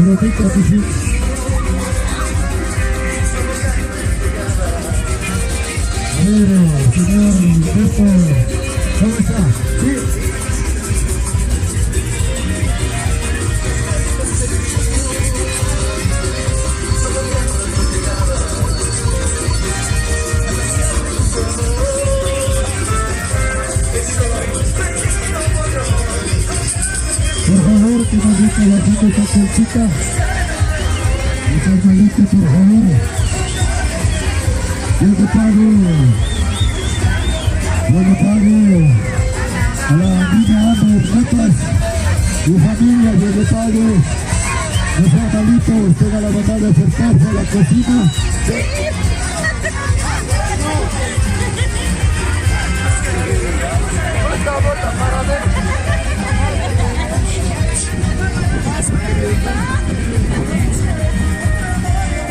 Verónica, que sí. A ver, señor Pepo, ¿cómo está? Sí. Por favor, que nos deje la foto esta colchita. Muchas malitas, por favor. Yo le pago a la niña Ana Netas y familia, yo le pago. No sea malito, usted a la bondad de acercarse a la cocina.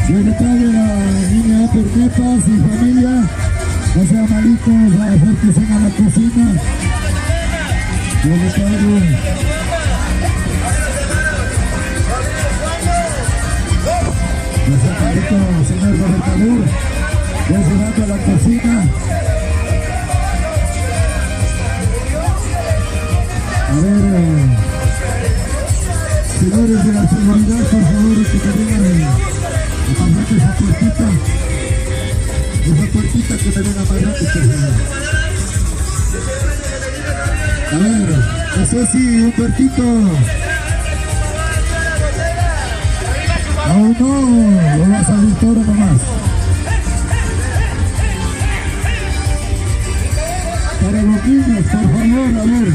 Yo le traigo a la niña Pernetas y familia, no sea malito, va a hacer que venga a la cocina. Yo le traigo. No sea malito, señor gobernador, ya llegando a la cocina. A ver, señores de la seguridad, por favor, que tengan esa puertita que me venga más rápido, por favor. A ver, eso sí, un puertito. Aún no, va a salir todo nomás. Para los niños, por favor, a ver.